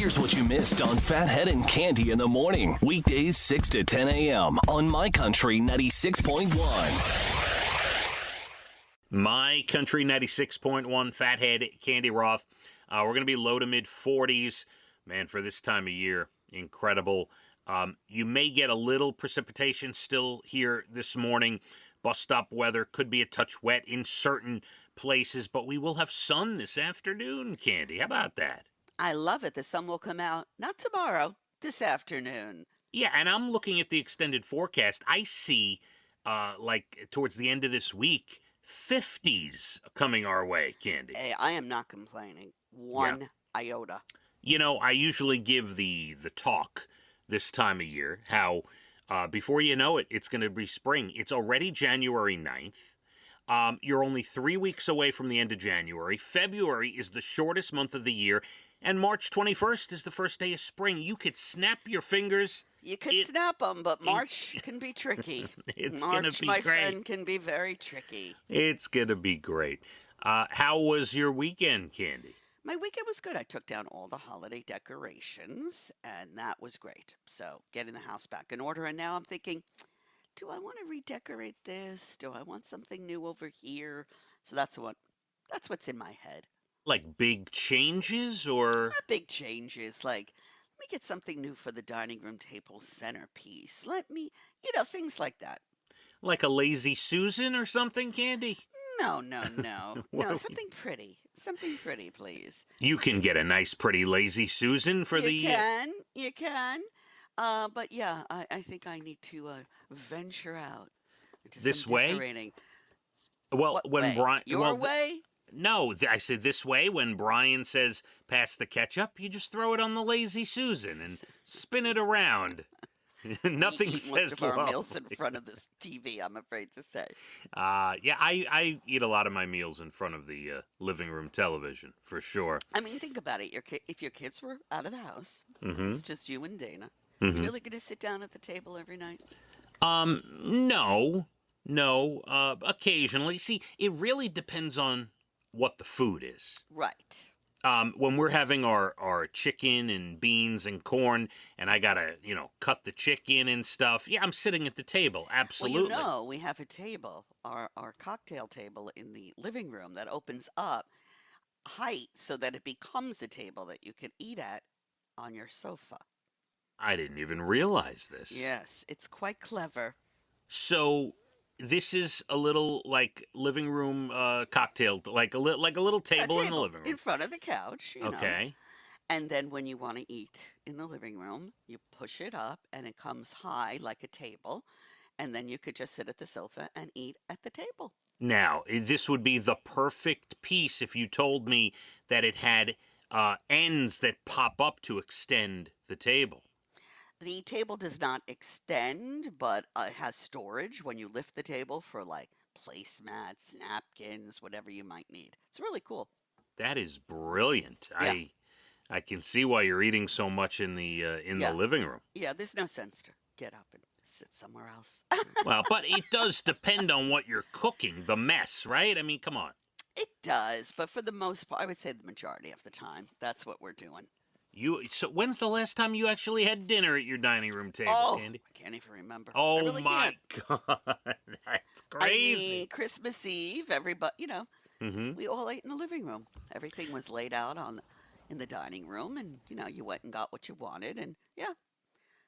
Here's what you missed on Phathead and Cande in the morning. Weekdays 6 to 10 a.m. on My Country 96.1. My Country 96.1, Phathead, Cande Roth. We're going to be low to mid 40s. Man, for this time of year, incredible. You may get a little precipitation still here this morning. Bus stop weather could be a touch wet in certain places, but we will have sun this afternoon, Cande. How about that? I love it. The sun will come out, not tomorrow, this afternoon. Yeah, and I'm looking at the extended forecast. I see, like, towards the end of this week, 50s coming our way, Cande. Hey, I am not complaining. One iota. You know, I usually give the talk this time of year, how before you know it, it's going to be spring. It's already January 9th. You're only 3 weeks away from the end of January. February is the shortest month of the year, and March 21st is the first day of spring. You could snap your fingers. You could snap them, but March can be tricky. It's March, going to be my great. friend, can be very tricky. It's going to be great. How was your weekend, Cande? My weekend was good. I took down all the holiday decorations, and that was great. So getting the house back in order, and now I'm thinking, do I want to redecorate this? Do I want something new over here? So that's what's in my head. Like big changes, or? Not big changes, like, let me get something new for the dining room table centerpiece. Let me, things like that. Like a Lazy Susan or something, Cande? No. No, something pretty. Something pretty, please. You can get a nice, pretty Lazy Susan for You can. But yeah, I think I need to venture out into This some way? decorating. Well, What when way? Brian, Your way? No, I said this way. When Brian says pass the ketchup, you just throw it on the Lazy Susan and spin it around. Nothing We eat says most of our lovely. meals in front of this TV, I'm afraid to say. Yeah, I eat a lot of my meals in front of the living room television, for sure. I mean, think about it. If your kids were out of the house, it's just you and Dana. Mm-hmm. You really going to sit down at the table every night? No. Occasionally. See, it really depends on what the food is. Right. When we're having our chicken and beans and corn, and I gotta, cut the chicken and stuff, yeah, I'm sitting at the table, absolutely. Well, we have a table, our cocktail table in the living room that opens up height so that it becomes a table that you can eat at on your sofa. I didn't even realize this. Yes, it's quite clever. So this is a little like living room cocktail, like a little table in the living room. In front of the couch, Okay. And then when you want to eat in the living room, you push it up and it comes high like a table. And then you could just sit at the sofa and eat at the table. Now, this would be the perfect piece if you told me that it had ends that pop up to extend the table. The table does not extend, but it has storage when you lift the table for like placemats, napkins, whatever you might need. It's really cool. That is brilliant. Yeah. I can see why you're eating so much in the living room. Yeah, there's no sense to get up and sit somewhere else. Well, but it does depend on what you're cooking, the mess, right? I mean, come on. It does, but for the most part, I would say the majority of the time, that's what we're doing. So when's the last time you actually had dinner at your dining room table, Cande? I can't even remember. I Oh really my can't. God, that's crazy. I mean, Christmas Eve, everybody, we all ate in the living room. Everything was laid out in the dining room, and you went and got what you wanted, and yeah,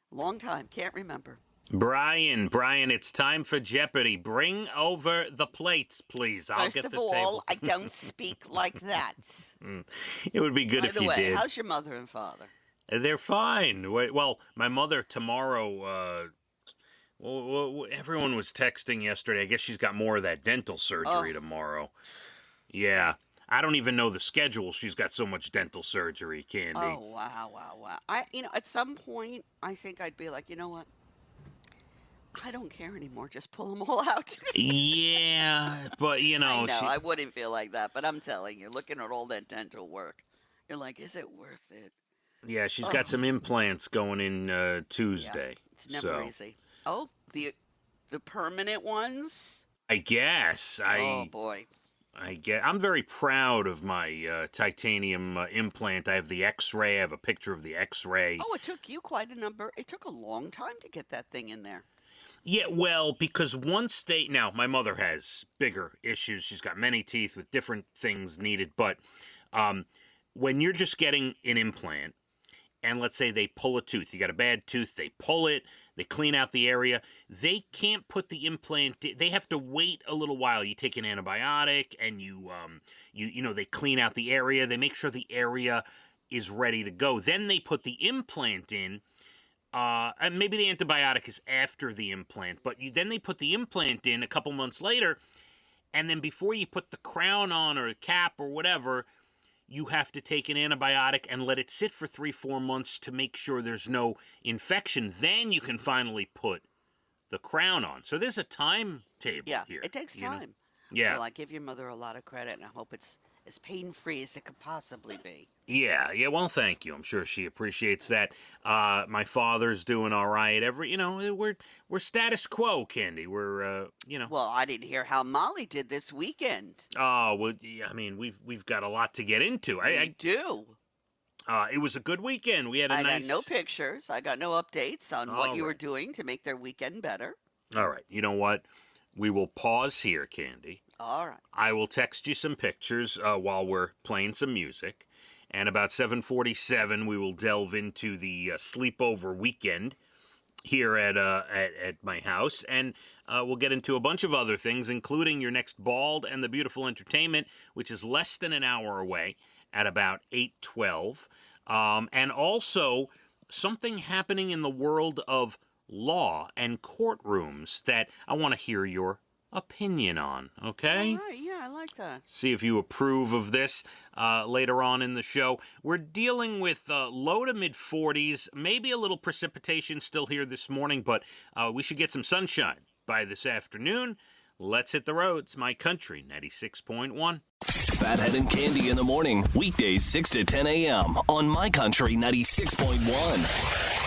long time, can't remember. Brian, it's time for Jeopardy. Bring over the plates, please. I'll First get of the all, tables. I don't speak like that. It would be good By if the you way, did. how's your mother and father? They're fine. Well, my mother tomorrow. Everyone was texting yesterday. I guess she's got more of that dental surgery tomorrow. Yeah. I don't even know the schedule. She's got so much dental surgery, Cande. Oh, wow. At some point, I think I'd be like, you know what? I don't care anymore. Just pull them all out. Yeah, but I know, I wouldn't feel like that, but I'm telling you, looking at all that dental work, you're like, is it worth it? Yeah, she's got some implants going in Tuesday. Yeah, it's never easy. Oh, the permanent ones? I guess. Oh, boy. I'm very proud of my titanium implant. I have the X-ray. I have a picture of the X-ray. Oh, it took you it took a long time to get that thing in there. Yeah, well, because now my mother has bigger issues. She's got many teeth with different things needed. But when you're just getting an implant, and let's say they pull a tooth, you got a bad tooth, they pull it, they clean out the area, they can't put the implant, they have to wait a little while. You take an antibiotic, and they clean out the area, they make sure the area is ready to go. Then they put the implant in. And maybe the antibiotic is after the implant, but then they put the implant in a couple months later, and then before you put the crown on or a cap or whatever, you have to take an antibiotic and let it sit for 3-4 months to make sure there's no infection. Then you can finally put the crown on. So there's a timetable here. Yeah, it takes time. Yeah. Well, I give your mother a lot of credit, and I hope it's as pain-free as it could possibly be. Yeah, well, thank you. I'm sure she appreciates that. My father's doing all right. We're status quo, Candy. We're. Well, I didn't hear how Molly did this weekend. Oh, well, I mean, we've got a lot to get into. I do. It was a good weekend. We had a nice. I got no pictures. I got no updates on what you were doing to make their weekend better. All right. You know what? We will pause here, Candy. All right. I will text you some pictures while we're playing some music. And about 7:47, we will delve into the sleepover weekend here at my house. And we'll get into a bunch of other things, including your next Bald and the Beautiful Entertainment, which is less than an hour away at about 8:12. And also something happening in the world of law and courtrooms that I want to hear your opinion on, okay? All right, yeah, I like that. See if you approve of this later on in the show. We're dealing with low to mid-40s, maybe a little precipitation still here this morning, but we should get some sunshine by this afternoon. Let's hit the roads. My Country 96.1. Phathead and Candy in the morning, weekdays 6 to 10 a.m. on My Country 96.1.